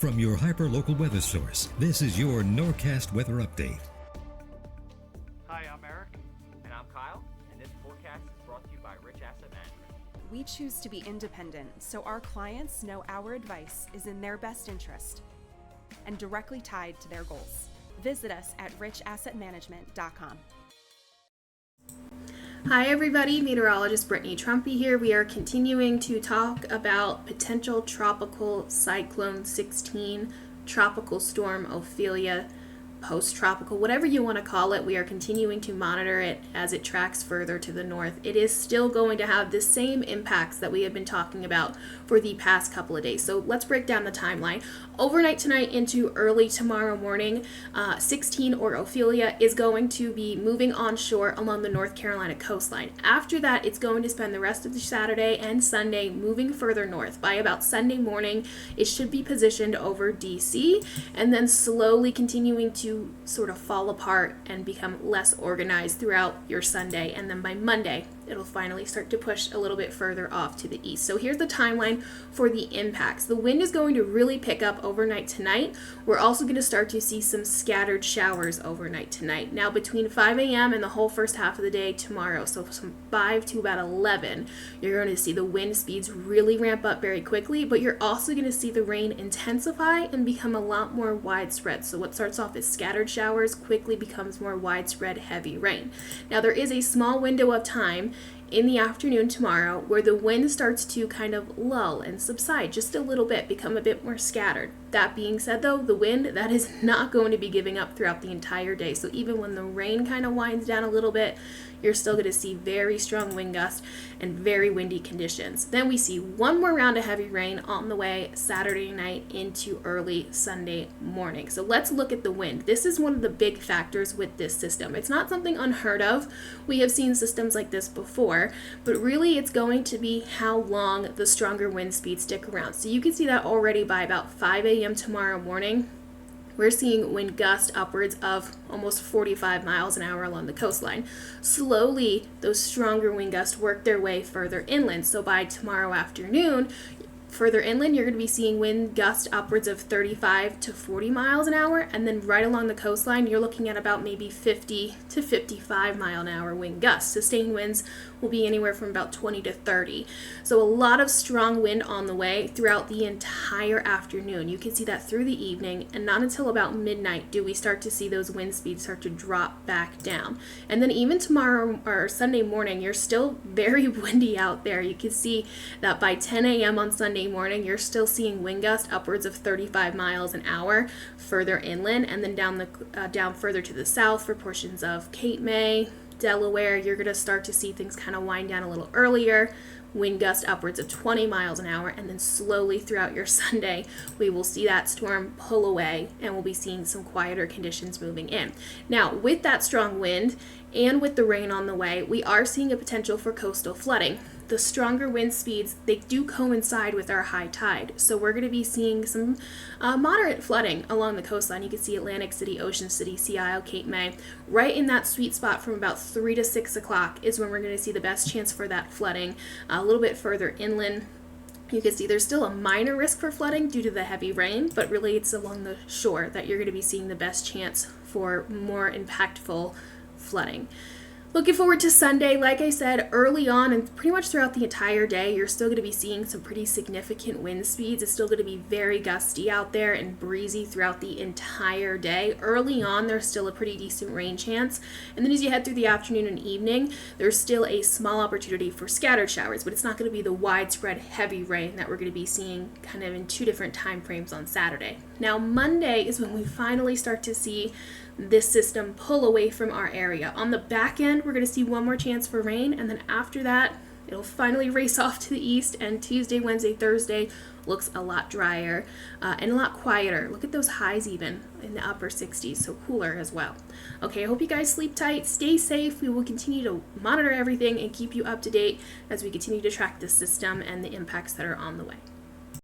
From your hyper-local weather source, this is your Norcast Weather Update. Hi, I'm Eric. And I'm Kyle, and this forecast is brought to you by Rich Asset Management. We choose to be independent, so our clients know our advice is in their best interest and directly tied to their goals. Visit us at richassetmanagement.com. Hi everybody, meteorologist Brittany Trumpy here. We are continuing to talk about potential tropical cyclone 16, tropical storm Ophelia, post-tropical, whatever you want to call it. We are continuing to monitor it as it tracks further to the north. It is still going to have the same impacts that we have been talking about for the past couple of days. So let's break down the timeline. Overnight tonight into early tomorrow morning, 16 or Ophelia is going to be moving onshore along the North Carolina coastline. After that, it's going to spend the rest of the Saturday and Sunday moving further north. By about Sunday morning, it should be positioned over DC and then slowly continuing to sort of fall apart and become less organized throughout your Sunday. And then by Monday, it'll finally start to push a little bit further off to the east. So here's the timeline for the impacts. The wind is going to really pick up overnight tonight. We're also going to start to see some scattered showers overnight tonight. Now between 5 a.m. and the whole first half of the day tomorrow, so from 5 to about 11, you're going to see the wind speeds really ramp up very quickly, but you're also going to see the rain intensify and become a lot more widespread. So what starts off as scattered showers quickly becomes more widespread heavy rain. Now there is a small window of time in the afternoon tomorrow where the wind starts to kind of lull and subside just a little bit, become a bit more scattered. That being said though, the wind, that is not going to be giving up throughout the entire day. So even when the rain kind of winds down a little bit, you're still going to see very strong wind gusts and very windy conditions. Then we see one more round of heavy rain on the way Saturday night into early Sunday morning. So let's look at the wind. This is one of the big factors with this system. It's not something unheard of. We have seen systems like this before, but really it's going to be how long the stronger wind speeds stick around. So you can see that already by about 5 a.m. tomorrow morning. We're seeing wind gusts upwards of almost 45 miles an hour along the coastline. Slowly, those stronger wind gusts work their way further inland. So by tomorrow afternoon, further inland, you're going to be seeing wind gusts upwards of 35 to 40 miles an hour. And then right along the coastline, you're looking at about maybe 50 to 55 mile an hour wind gusts. Sustained winds will be anywhere from about 20 to 30. So a lot of strong wind on the way throughout the entire afternoon. You can see that through the evening, and not until about midnight do we start to see those wind speeds start to drop back down. And then even tomorrow or Sunday morning, you're still very windy out there. You can see that by 10 a.m. on Sunday morning, you're still seeing wind gusts upwards of 35 miles an hour further inland, and then down further to the south for portions of Cape May, Delaware, you're going to start to see things kind of wind down a little earlier. Wind gust upwards of 20 miles an hour, and then slowly throughout your Sunday, we will see that storm pull away and we'll be seeing some quieter conditions moving in. Now, with that strong wind and with the rain on the way, we are seeing a potential for coastal flooding. The stronger wind speeds, they do coincide with our high tide. So we're going to be seeing some moderate flooding along the coastline. You can see Atlantic City, Ocean City, Sea Isle, Cape May. Right in that sweet spot from about 3 to 6 o'clock is when we're going to see the best chance for that flooding. A little bit further inland, you can see there's still a minor risk for flooding due to the heavy rain, but really it's along the shore that you're going to be seeing the best chance for more impactful flooding. Looking forward to Sunday. Like I said, early on and pretty much throughout the entire day, you're still going to be seeing some pretty significant wind speeds. It's still going to be very gusty out there and breezy throughout the entire day. Early on, there's still a pretty decent rain chance. And then as you head through the afternoon and evening, there's still a small opportunity for scattered showers, but it's not going to be the widespread heavy rain that we're going to be seeing kind of in two different time frames on Saturday. Now, Monday is when we finally start to see this system pull away from our area. On the back end, we're going to see one more chance for rain, and then after that, it'll finally race off to the east, and Tuesday, Wednesday, Thursday looks a lot drier and a lot quieter. Look at those highs even in the upper 60s, so cooler as well. Okay, I hope you guys sleep tight, stay safe. We will continue to monitor everything and keep you up to date as we continue to track this system and the impacts that are on the way.